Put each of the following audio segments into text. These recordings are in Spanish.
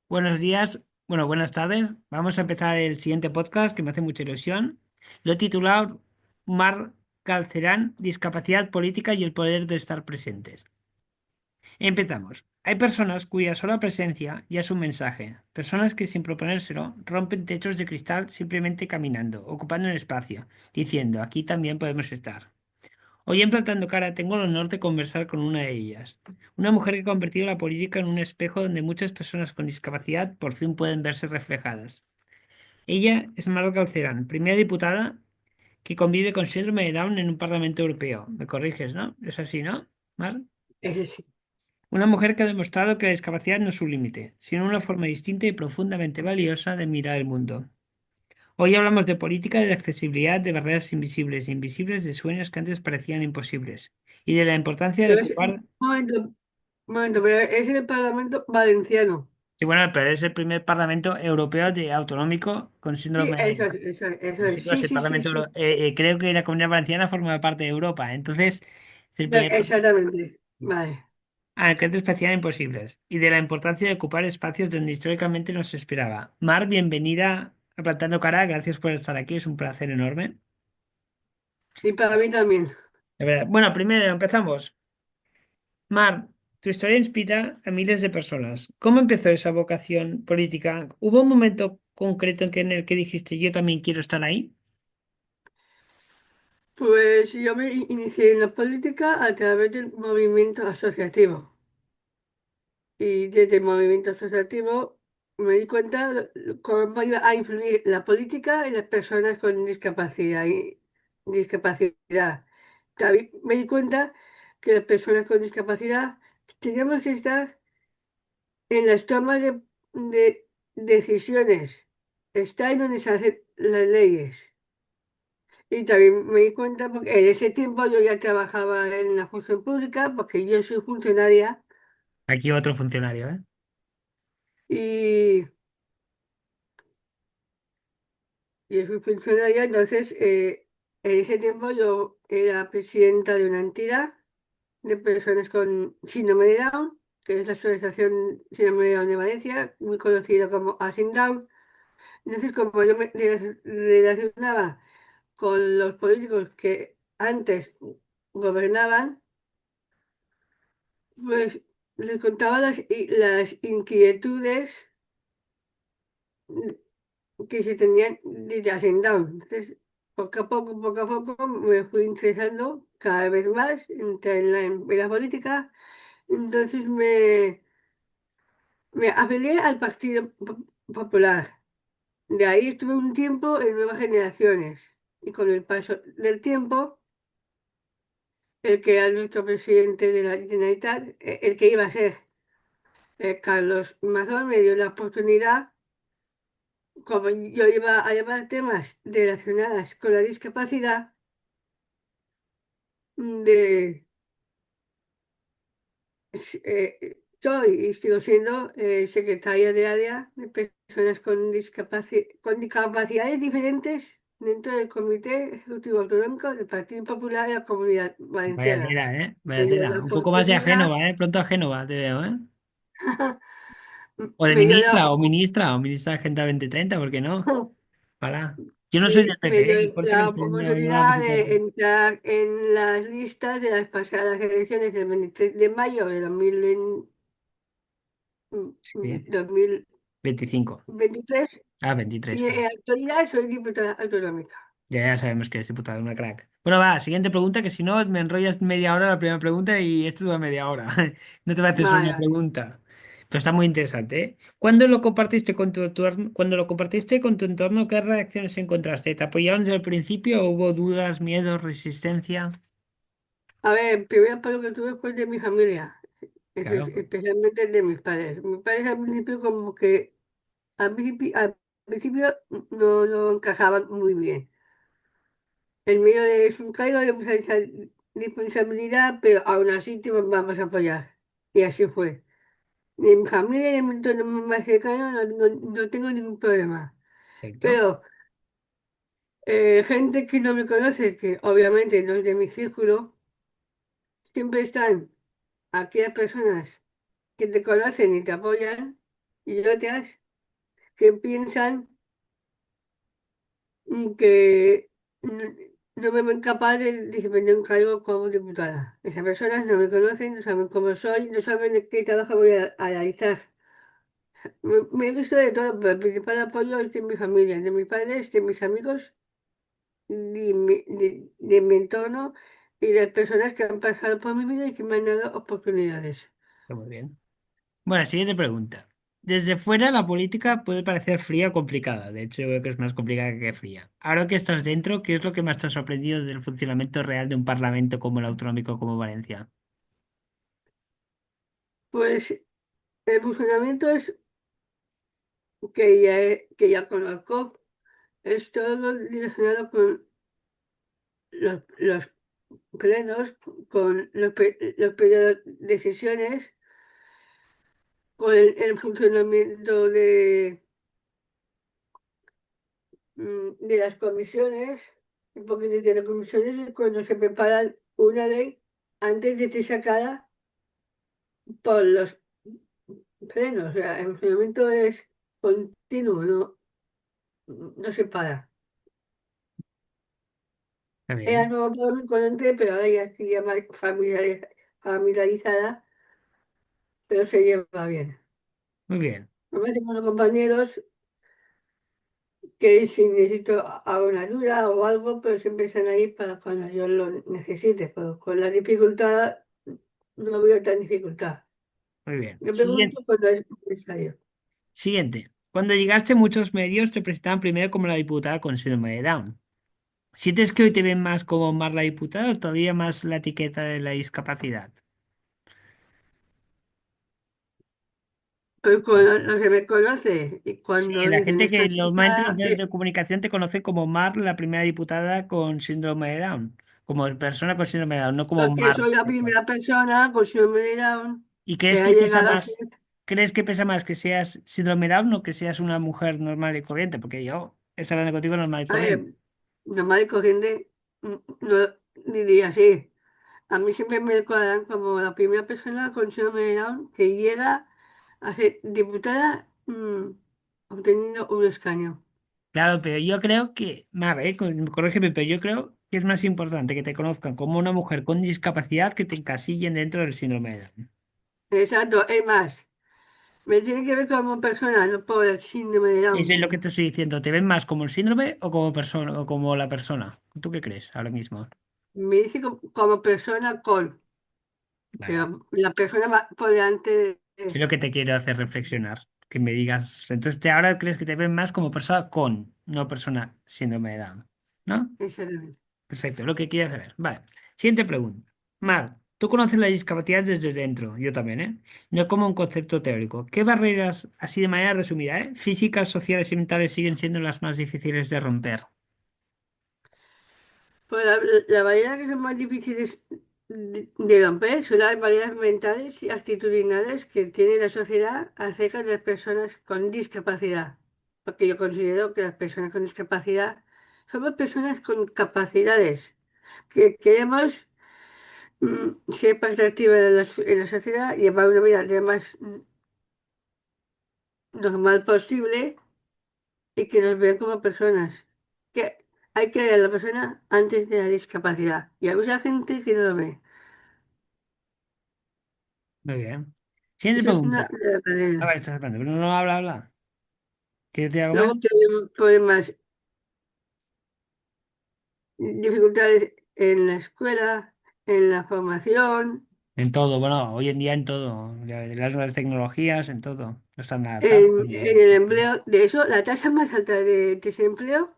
Buenos días, bueno, buenas tardes. Vamos a empezar el siguiente podcast que me hace mucha ilusión. Lo he titulado Mar Calcerán, discapacidad política y el poder de estar presentes. Empezamos. Hay personas cuya sola presencia ya es un mensaje. Personas que sin proponérselo rompen techos de cristal simplemente caminando, ocupando un espacio, diciendo, aquí también podemos estar. Hoy en Plantando Cara tengo el honor de conversar con una de ellas. Una mujer que ha convertido la política en un espejo donde muchas personas con discapacidad por fin pueden verse reflejadas. Ella es Mar Calcerán, primera diputada que convive con síndrome de Down en un Parlamento Europeo. Me corriges, ¿no? Es así, ¿no, Mar? Ese sí. Una mujer que ha demostrado que la discapacidad no es un límite, sino una forma distinta y profundamente valiosa de mirar el mundo. Hoy hablamos de política, de accesibilidad, de barreras invisibles e invisibles, de sueños que antes parecían imposibles, y de la importancia de Pero ocupar. un momento, pero es el Parlamento Valenciano. Sí, bueno, pero es el primer Parlamento Europeo de autonómico con Sí, síndrome eso de. es, eso es, eso Sí, es. claro, es Sí, el sí, sí, Parlamento, sí. creo que la Comunidad Valenciana forma parte de Europa, entonces es el primer Exactamente. Vale. alcalde especial imposibles, y de la importancia de ocupar espacios donde históricamente no se esperaba. Mar, bienvenida a Plantando Cara, gracias por estar aquí, es un placer enorme. Y para mí también. De verdad. Bueno, primero empezamos. Mar, tu historia inspira a miles de personas. ¿Cómo empezó esa vocación política? ¿Hubo un momento concreto en el que dijiste yo también quiero estar ahí? Pues yo me inicié en la política a través del movimiento asociativo. Y desde el movimiento asociativo me di cuenta de cómo iba a influir la política en las personas con discapacidad. También me di cuenta que las personas con discapacidad teníamos que estar en las tomas de decisiones, está en donde se hacen las leyes. Y también me di cuenta, porque en ese tiempo yo ya trabajaba en la función pública, porque yo soy funcionaria, Aquí otro funcionario, ¿eh? y yo soy funcionaria, entonces en ese tiempo yo era presidenta de una entidad de personas con síndrome de Down, que es la Asociación Síndrome de Down de Valencia, muy conocida como Down. Entonces, como yo me relacionaba con los políticos que antes gobernaban, pues les contaba las inquietudes que se tenían desde Hacendado. Entonces, poco a poco me fui interesando cada vez más en la política. Entonces me afilié al Partido Popular. De ahí estuve un tiempo en Nuevas Generaciones. Y con el paso del tiempo, el que era nuestro presidente de la Generalitat, el que iba a ser Carlos Mazón, me dio la oportunidad, como yo iba a llevar temas relacionados con la discapacidad, de, soy y sigo siendo secretaria de área de personas con discapacidades diferentes dentro del Comité Ejecutivo Autonómico del Partido Popular de la Comunidad Vaya Valenciana. tela, ¿eh? Vaya Me dio la tela. Un poco más de oportunidad, Génova, ¿eh? Pronto a Génova te veo, ¿eh? O de me dio la, ministra de Agenda 2030, ¿por qué no? Para. Yo no soy del sí, me PP, dio y por eso la no la oportunidad presento. de entrar en las listas de las pasadas elecciones del 23 de mayo de 2020, Sí, 25. 2023, Ah, 23, y en claro. la actualidad soy diputada autonómica. Ya sabemos que es diputada, una crack. Bueno, va, siguiente pregunta, que si no me enrollas media hora la primera pregunta y esto dura media hora. No te voy a hacer solo Vale, una vale. pregunta. Pero está muy interesante, ¿eh? Cuando lo compartiste con tu entorno, ¿qué reacciones encontraste? ¿Te apoyaron desde el principio o hubo dudas, miedos, resistencia? A ver, el primer apoyo que tuve fue de mi familia, Claro, especialmente de mis padres. Mis padres al principio como que al principio no encajaban muy bien. En medio de su cargo de responsabilidad, pero aún así te vamos a apoyar. Y así fue. De mi familia y de mi entorno más cercano no tengo ningún problema. perfecto. Pero gente que no me conoce, que obviamente no es de mi círculo, siempre están aquellas personas que te conocen y te apoyan, y otras que piensan que no me ven capaz de desempeñar un cargo como diputada. Esas personas no me conocen, no saben cómo soy, no saben de qué trabajo voy a realizar. Me he visto de todo, pero el principal apoyo es de mi familia, de mis padres, de mis amigos, de mi entorno y de personas que han pasado por mi vida y que me han dado oportunidades. Está muy bien. Bueno, siguiente pregunta. Desde fuera la política puede parecer fría o complicada. De hecho, yo creo que es más complicada que fría. Ahora que estás dentro, ¿qué es lo que más te ha sorprendido del funcionamiento real de un parlamento como el autonómico como Valencia? Pues el funcionamiento es que ya conozco, es todo relacionado con los plenos, con los periodos de sesiones, con el funcionamiento de las comisiones, un poquito de las comisiones, y cuando se preparan una ley antes de ser sacada por los plenos. O sea, el funcionamiento es continuo, no se para. Está Era bien, nuevo para mí cuando entré, pero ahora ya estoy ya más familiarizada, pero se lleva bien. muy bien, Además, tengo unos compañeros que si necesito alguna ayuda o algo, pero siempre están ahí para cuando yo lo necesite. Pero con la dificultad no veo tan dificultad. muy bien. Yo pregunto Siguiente. cuando es necesario. Siguiente. Cuando llegaste, muchos medios te presentaban primero como la diputada con síndrome de Down. ¿Sientes que hoy te ven más como más la diputada o todavía más la etiqueta de la discapacidad? Pero cuando no se me conoce y Sí, cuando la dicen gente esta que los maestros chica, de comunicación te conocen como Mar, la primera diputada con síndrome de Down, como persona con síndrome de Down, no como porque Mar. soy la primera persona con síndrome de Down ¿Y que crees ha que pesa llegado a más? ser ¿Crees que pesa más que seas síndrome de Down o que seas una mujer normal y corriente? Porque yo estoy hablando contigo normal y corriente. normal y corriente, no diría así. A mí siempre me recuerdan como la primera persona con síndrome de Down que llega a ser diputada obteniendo un escaño. Claro, pero yo creo que, Mar, corrígeme, pero yo creo que es más importante que te conozcan como una mujer con discapacidad que te encasillen dentro del síndrome de Down. Exacto, es más, me tiene que ver como persona, no por el síndrome de Eso es Down. lo que te estoy diciendo. ¿Te ven más como el síndrome o como persona o como la persona? ¿Tú qué crees ahora mismo? Me dice como persona con, Vale, pero la persona va por delante es lo que te quiero hacer reflexionar. Que me digas. Entonces, ahora crees que te ven más como persona con, no persona síndrome de Down. ¿No? exactamente. Perfecto, lo que quería saber. Vale. Siguiente pregunta. Mar, tú conoces la discapacidad desde dentro, yo también, ¿eh? No como un concepto teórico. ¿Qué barreras, así de manera resumida, físicas, sociales y mentales siguen siendo las más difíciles de romper? Pues la variedad que son más difíciles de romper son las variedades mentales y actitudinales que tiene la sociedad acerca de las personas con discapacidad. Porque yo considero que las personas con discapacidad somos personas con capacidades que queremos ser parte activa en la sociedad, llevar una vida lo más normal posible y que nos vean como personas. Que hay que ver a la persona antes de la discapacidad. Y hay mucha gente que no lo ve. Muy bien. Siguiente Eso es una pregunta. de las A barreras. ver, estás hablando, pero no habla, habla. ¿Quieres decir algo más? Luego tenemos problemas, dificultades en la escuela, en la formación, En todo, bueno, hoy en día en todo. Las nuevas tecnologías, en todo. No están adaptados. en el empleo. De eso, la tasa más alta de desempleo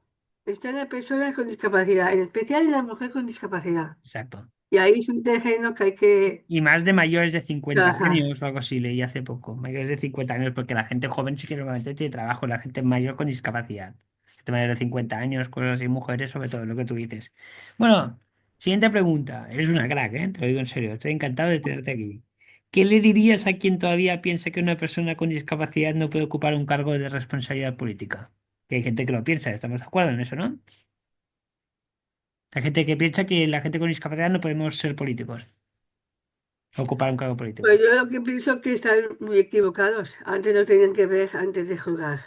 está en las personas con discapacidad, en especial en las mujeres con discapacidad. Exacto. Y ahí es un terreno que hay que Y más de mayores de 50 trabajar. años o algo así, leí hace poco. Mayores de 50 años, porque la gente joven sí que normalmente tiene trabajo, la gente mayor con discapacidad. Gente mayor de 50 años, cosas así, mujeres, sobre todo, lo que tú dices. Bueno, siguiente pregunta. Eres una crack, ¿eh? Te lo digo en serio. Estoy encantado de tenerte aquí. ¿Qué le dirías a quien todavía piensa que una persona con discapacidad no puede ocupar un cargo de responsabilidad política? Que hay gente que lo piensa, estamos de acuerdo en eso, ¿no? Hay gente que piensa que la gente con discapacidad no podemos ser políticos. ocupar un cargo Pues político. yo lo que pienso es que están muy equivocados. Antes lo tenían que ver antes de juzgar.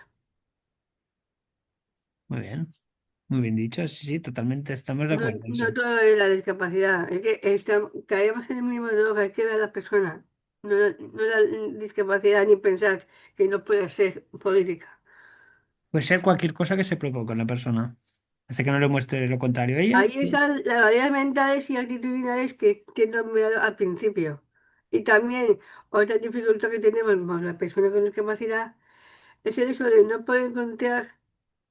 Muy bien dicho, sí, sí, totalmente estamos de No, acuerdo en no eso. todo es la discapacidad. Es que caemos en el mismo droga. Hay que ver a la persona. No, no la discapacidad ni pensar que no puede ser política. Puede ser cualquier cosa que se proponga la persona, hasta que no le muestre lo contrario a ella. Ahí están las variedades mentales y actitudinales que te he nombrado al principio. Y también otra dificultad que tenemos con las personas con discapacidad es el hecho de no poder encontrar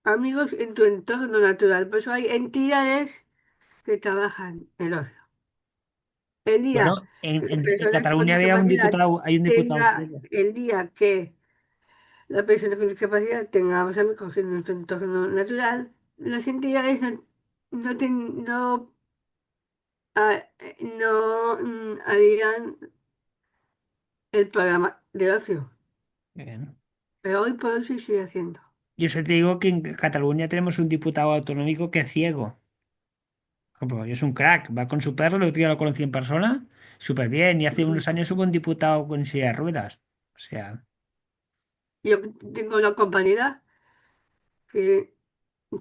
amigos en tu entorno natural. Por eso hay entidades que trabajan el ocio. El día Bueno, que la en persona con Cataluña había un discapacidad diputado, hay un diputado tenga, ciego. el día que la persona con discapacidad tengamos amigos en nuestro entorno natural, las entidades no harían el programa de ocio. Bien. Pero hoy por hoy sí sigue haciendo. Yo eso te digo que en Cataluña tenemos un diputado autonómico que es ciego. Por ejemplo, y es un crack, va con su perro, el otro día lo conocí en persona, súper bien. Y hace Ujú. unos años hubo un diputado con silla de ruedas. O sea, Yo tengo una compañera que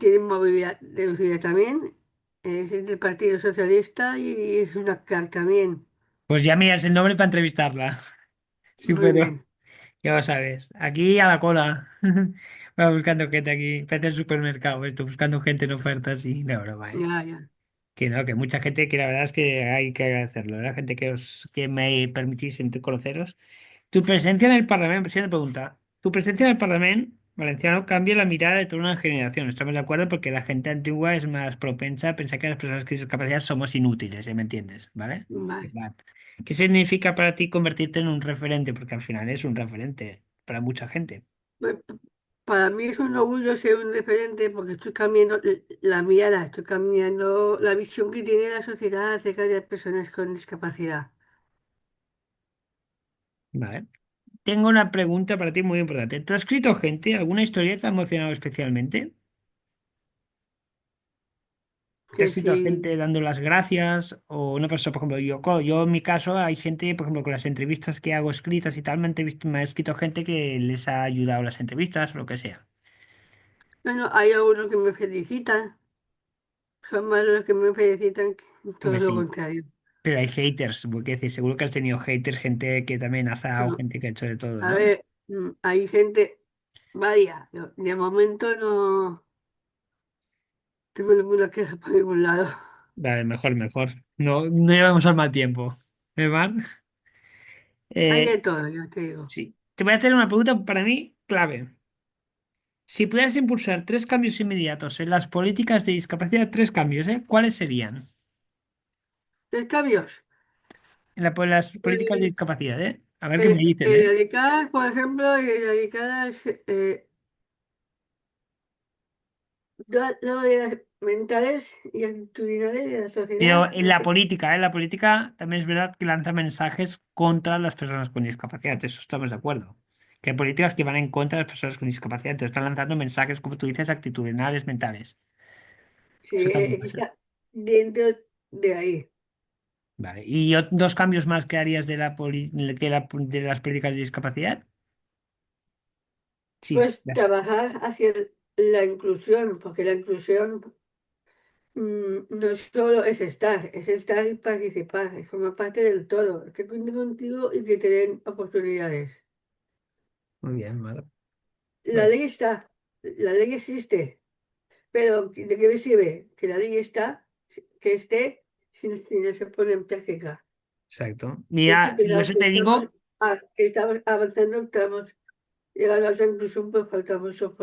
tiene movilidad reducida también, es del Partido Socialista y es una crack también. pues ya miras el nombre para entrevistarla. Sí, Muy pero bien, ya lo sabes. Aquí a la cola. Va buscando gente aquí. Parece el supermercado. Estoy buscando gente en ofertas y no, broma, ¿eh? ya, ya. Que no, que mucha gente que la verdad es que hay que agradecerlo. La gente que me permitís conoceros. Tu presencia en el Parlamento, siguiente pregunta. Tu presencia en el Parlamento valenciano cambia la mirada de toda una generación. Estamos de acuerdo porque la gente antigua es más propensa a pensar que las personas con discapacidad somos inútiles, ¿ya me entiendes? ¿Vale? Vale. Verdad. ¿Qué significa para ti convertirte en un referente? Porque al final es un referente para mucha gente. Pues, para mí es un orgullo ser un referente porque estoy cambiando la mirada, estoy cambiando la visión que tiene la sociedad acerca de las personas con discapacidad. ¿Vale? Tengo una pregunta para ti muy importante. ¿Te ha escrito gente? ¿Alguna historia te ha emocionado especialmente? ¿Te ha Que escrito si, gente dando las gracias? O una persona, por ejemplo, yo en mi caso hay gente, por ejemplo, con las entrevistas que hago escritas y tal, me ha escrito gente que les ha ayudado las entrevistas o lo que sea. bueno, hay algunos que me felicitan, son más los que me felicitan que todo Hombre, lo sí. contrario. Pero hay haters, porque decir, seguro que has tenido haters, gente que también ha azar o No, gente que ha hecho de todo, a ¿no? ver, hay gente, vaya, de momento no tengo ninguna queja por ningún lado. Vale, mejor, mejor. No, no llevamos al mal tiempo. ¿Eh, Mar? Hay Eh, de todo, yo te digo. sí. Te voy a hacer una pregunta para mí clave. Si pudieras impulsar tres cambios inmediatos en las políticas de discapacidad, tres cambios, ¿eh? ¿Cuáles serían? ¿Tres cambios? Las políticas de Eh, discapacidad, ¿eh? A ver qué me dicen, ¿eh? erradicar, por ejemplo, erradicar las barreras mentales y actitudinales de la Pero sociedad. en la política, ¿eh? La política también es verdad que lanza mensajes contra las personas con discapacidad, eso estamos de acuerdo. Que hay políticas que van en contra de las personas con discapacidad, entonces están lanzando mensajes, como tú dices, actitudinales, mentales. Sí, Eso también que puede ser. está dentro de ahí. Vale. ¿Y dos cambios más que harías de de las políticas de discapacidad? Sí. Pues trabajar hacia la inclusión, porque la inclusión no solo es estar y participar, es formar parte del todo, que cuenten contigo y que te den oportunidades. Muy bien, vale. La Bueno, ley está, la ley existe, pero ¿de qué me sirve? Que la ley está, que esté, si no se pone en práctica. exacto. Esto Mira, que, yo eso te digo. que estamos avanzando, estamos llegando a esa inclusión, pues falta mucho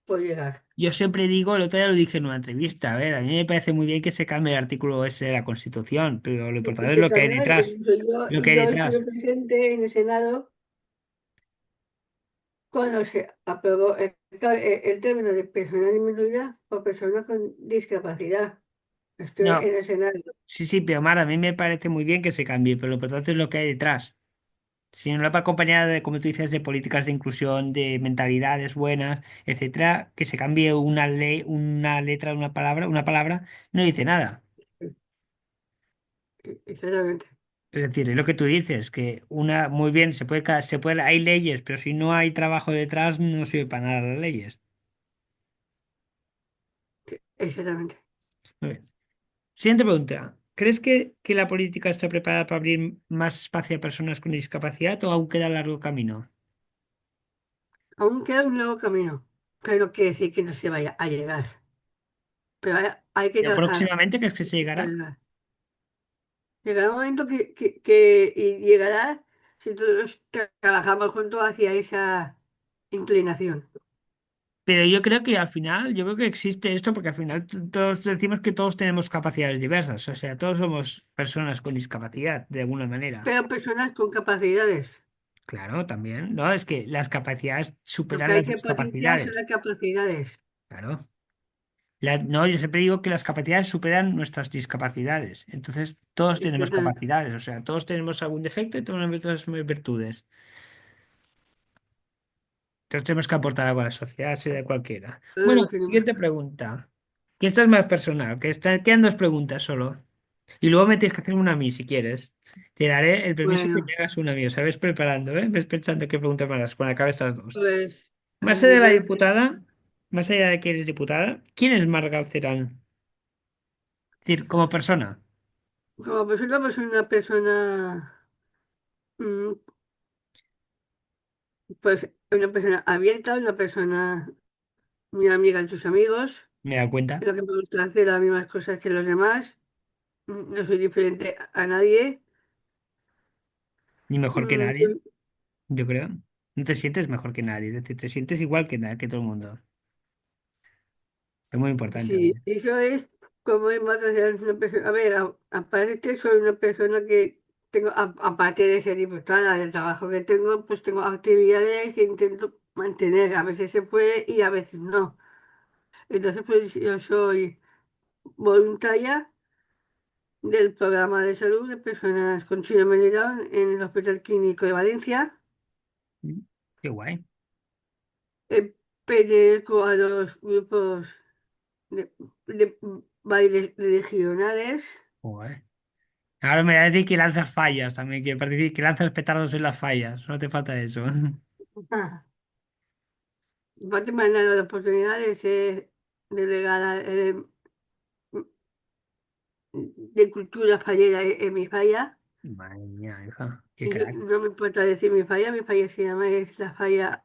por llegar. Yo siempre digo, el otro día lo dije en una entrevista, a ver, a mí me parece muy bien que se cambie el artículo ese de la Constitución, pero lo Y importante es se lo que hay cambió, detrás, lo que hay y yo estuve detrás. presente en el Senado cuando se aprobó el término de persona disminuida por personas con discapacidad. Estuve No, en el Senado. sí, sí, pero Mar, a mí me parece muy bien que se cambie, pero lo importante es lo que hay detrás. Si no lo va acompañada de, como tú dices, de políticas de inclusión, de mentalidades buenas, etcétera, que se cambie una ley, una letra, una palabra, no dice nada. Exactamente. Es decir, es lo que tú dices, que una, muy bien, hay leyes, pero si no hay trabajo detrás, no sirve para nada las leyes. Exactamente. Muy bien. Siguiente pregunta. ¿Crees que la política está preparada para abrir más espacio a personas con discapacidad o aún queda largo camino? Aún queda un largo camino, pero no quiere decir que no se vaya a llegar. Pero hay que ¿Pero trabajar próximamente crees que se para llegará? llegar. Llegará un momento y llegará si todos trabajamos juntos hacia esa inclinación. Pero yo creo que al final, yo creo que existe esto porque al final todos decimos que todos tenemos capacidades diversas, o sea, todos somos personas con discapacidad de alguna manera. Pero personas con capacidades. Claro, también, ¿no? Es que las capacidades Lo que superan hay las que potenciar son discapacidades. las capacidades. Claro. No, yo siempre digo que las capacidades superan nuestras discapacidades. Entonces, todos tenemos Exactamente. capacidades, o sea, todos tenemos algún defecto y todos tenemos virtudes. Todos tenemos que aportar algo a la sociedad, sea de cualquiera. Todos Bueno, lo tenemos. siguiente pregunta. Que esta es más personal, quedan dos preguntas solo. Y luego me tienes que hacer una a mí si quieres. Te daré el permiso que me Bueno, hagas una a mí. O sea, ves preparando, ¿eh? Ves pensando qué preguntas me harás cuando acabe estas dos. pues Más allá de la adelante. diputada, más allá de que eres diputada, ¿quién es Margal Cerán? Es decir, como persona. Como persona, pues una persona, mm, pues una persona abierta, una persona muy amiga de sus amigos. Me da cuenta. Lo que me gusta hacer las mismas cosas que los demás. No soy diferente a nadie. Ni mejor que nadie, Soy- yo creo. No te sientes mejor que nadie. Es decir, te sientes igual que todo el mundo. Es muy importante. sí, eso es como es más allá de una persona. A ver, aparte soy una persona que tengo, aparte de ser diputada, del trabajo que tengo, pues tengo actividades que intento mantener. A veces se puede y a veces no. Entonces, pues yo soy voluntaria del programa de salud de personas con síndrome de Down en el Hospital Clínico de Valencia. Mm, qué guay. Pertenezco a los grupos de bailes regionales. Guay. Ahora me va a decir que lanzas fallas también, que lanzas petardos en las fallas. No te falta eso. Ah, aparte me han dado la oportunidad de ser delegada de cultura fallera en mi falla. Madre mía, hija. Qué Y crack. no me importa decir mi falla se llama es la falla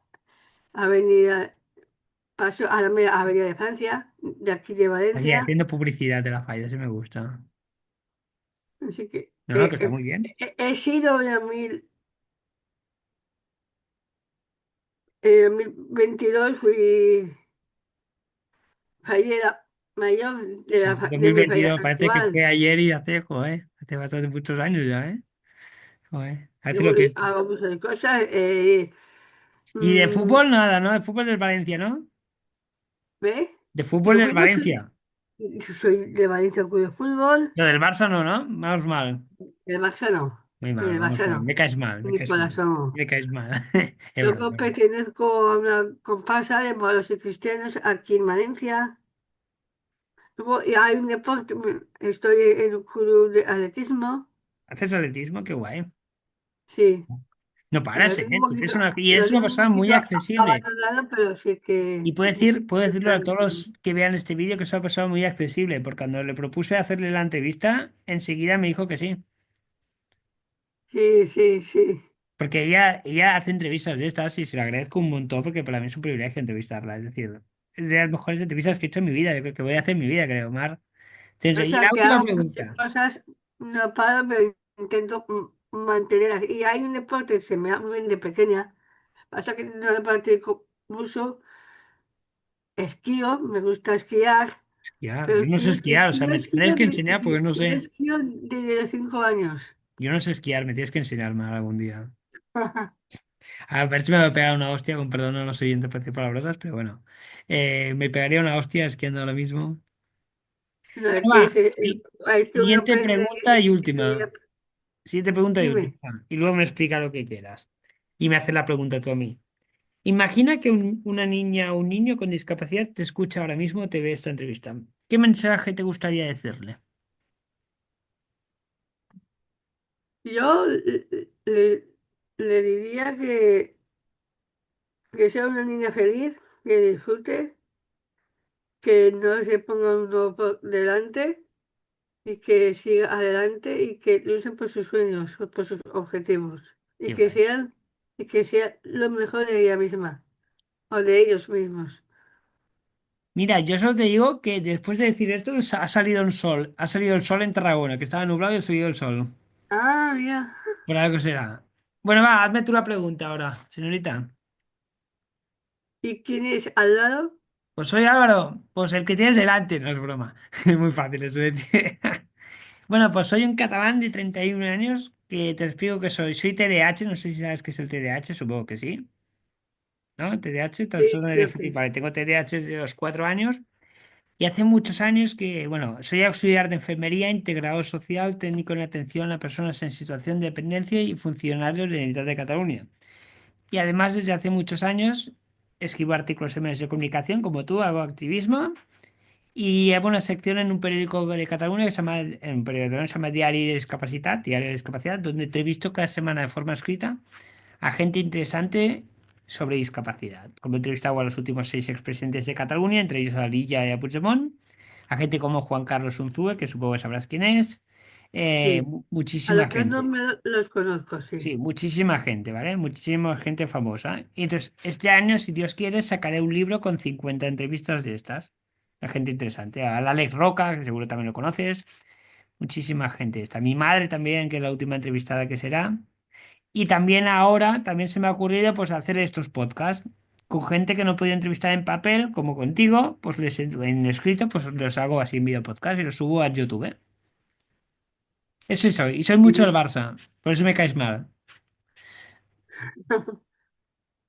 Avenida Paso a la Avenida de Francia, de aquí de Oye, Valencia. haciendo publicidad de las fallas, sí me gusta. Así que No, no, que está muy bien. he sido en el 2022 fui fallera mayor Sí, sí, de mi falla 2022, parece que actual. fue ayer y hace, joder, hace bastante muchos años ya, ¿eh? Joder, hace lo Luego que... hago muchas cosas. Y de Mm, fútbol nada, ¿no? De fútbol del Valencia, ¿no? ¿Ves? De fútbol De del fútbol Valencia. soy de Valencia Club de Fútbol. Lo del Barça no, ¿no? Vamos mal. El Barça no. Muy mal, El vamos Barça mal. no. Me caes mal, me Ni caes por mal. asomo. Me caes mal. Es Luego broma. pertenezco a una comparsa de moros y cristianos aquí en Valencia. Luego y hay un deporte. Estoy en un club de atletismo. ¿Haces atletismo? Qué guay. Sí. No Lo paras, ¿eh? tengo un poquito, Y lo eres una tengo un persona muy poquito accesible. abandonado, pero sí Y que puedo decirlo a está. todos los que vean este vídeo que es una persona muy accesible, porque cuando le propuse hacerle la entrevista, enseguida me dijo que sí. Sí, sí, sí. Porque ella hace entrevistas de estas y se lo agradezco un montón porque para mí es un privilegio entrevistarla. Es decir, es de las mejores entrevistas que he hecho en mi vida, yo creo que voy a hacer en mi vida, creo, Mar. O Entonces, y sea, la que última hago muchas pregunta. cosas, no paro, pero intento mantener. Y hay un deporte que se me da muy bien de pequeña. Pasa que no lo practico mucho. Esquío, me gusta esquiar, Esquiar. pero Yo no sé esquiar, o sea, me tienes que enseñar porque no yo sé. esquío desde los 5 años. Yo no sé esquiar, me tienes que enseñar, Mar, algún día. A ver si me va a pegar una hostia, con perdón a los oyentes por decir palabrotas, pero bueno. Me pegaría una hostia esquiando ahora mismo. No, es Bueno, que va. hay que uno Siguiente aprende pregunta y y tú última. Siguiente pregunta y dime. última. Y luego me explica lo que quieras. Y me hace la pregunta tú a mí. Imagina que una niña o un niño con discapacidad te escucha ahora mismo, te ve esta entrevista. ¿Qué mensaje te gustaría decirle? Yo le diría que sea una niña feliz, que disfrute, que no se ponga uno por delante y que siga adelante y que luchen por sus sueños, por sus objetivos Qué guay. y que sea lo mejor de ella misma o de ellos mismos. Mira, yo solo te digo que después de decir esto ha salido un sol. Ha salido el sol en Tarragona, que estaba nublado y ha salido el sol. Ah, mira. Por algo será. Bueno, va, hazme tú la pregunta ahora, señorita. ¿Y quién es al lado? Pues soy Álvaro, pues el que tienes delante, no es broma. Es muy fácil eso de decir. Bueno, pues soy un catalán de 31 años que te explico que soy. Soy TDAH, no sé si sabes qué es el TDAH, supongo que sí. ¿No? TDAH, Sí, trastorno de creo déficit. que Vale, tengo TDAH desde los 4 años y hace muchos años que, bueno, soy auxiliar de enfermería, integrador social, técnico en atención a personas en situación de dependencia y funcionario de la Generalitat de Cataluña. Y además, desde hace muchos años, escribo artículos en medios de comunicación como tú, hago activismo y hago una sección en un periódico de Cataluña que se llama, en un periódico que se llama Diario de Discapacidad, donde entrevisto cada semana de forma escrita a gente interesante sobre discapacidad. Como he entrevistado a los últimos 6 expresidentes de Cataluña, entre ellos a Lilla y a Puigdemont, a gente como Juan Carlos Unzúe, que supongo que sabrás quién es, sí. A muchísima los que has gente. nombrado los conozco, sí. Sí, muchísima gente, ¿vale? Muchísima gente famosa. Y entonces, este año, si Dios quiere, sacaré un libro con 50 entrevistas de estas. La gente interesante. A Alex Roca, que seguro también lo conoces. Muchísima gente. Está mi madre también, que es la última entrevistada que será. Y también ahora, también se me ha ocurrido pues hacer estos podcasts con gente que no podía entrevistar en papel, como contigo, pues en escrito, pues los hago así en video podcast y los subo a YouTube. Eso soy. Y soy mucho del Barça. Por eso me caes mal.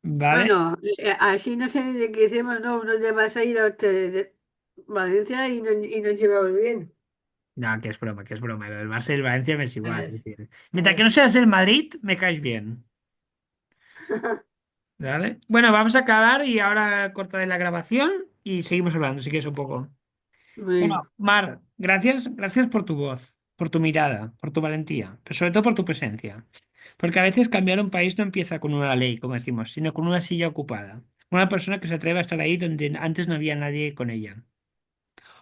¿Vale? Bueno, así nos enriquecemos, ¿no? Uno le vas a ir a ustedes de Valencia y nos llevamos bien. No, que es broma, que es broma. Lo del Barça y el Valencia me es A igual. ver, Es decir, a mientras que ver. no seas del Madrid, me caes bien. ¿Vale? Bueno, vamos a acabar y ahora cortaré la grabación y seguimos hablando, si quieres un poco. Muy Bueno, bien. Mar, gracias por tu voz, por tu mirada, por tu valentía, pero sobre todo por tu presencia. Porque a veces cambiar un país no empieza con una ley, como decimos, sino con una silla ocupada. Una persona que se atreve a estar ahí donde antes no había nadie con ella.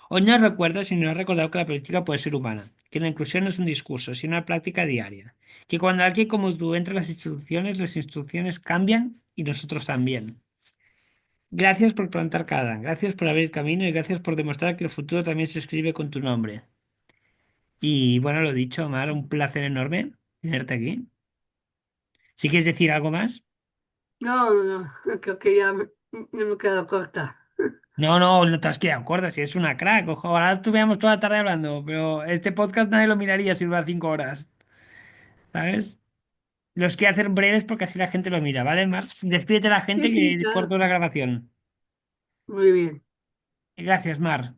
Hoy nos recuerda, si no has recordado, que la política puede ser humana, que la inclusión no es un discurso, sino una práctica diaria. Que cuando alguien como tú entra a las instituciones cambian y nosotros también. Gracias por plantar cara, gracias por abrir camino y gracias por demostrar que el futuro también se escribe con tu nombre. Y bueno, lo dicho, Omar, un placer enorme tenerte aquí. Si quieres decir algo más. No, no, no, creo que ya no me quedo corta. No, no, no te has quedado corta, si es una crack. Ojalá estuviéramos toda la tarde hablando, pero este podcast nadie lo miraría si dura 5 horas, ¿sabes? Los quiero hacer breves porque así la gente lo mira, ¿vale, Mar? Despídete a la Sí, gente sí, que claro. corto la grabación. Muy bien. Gracias, Mar.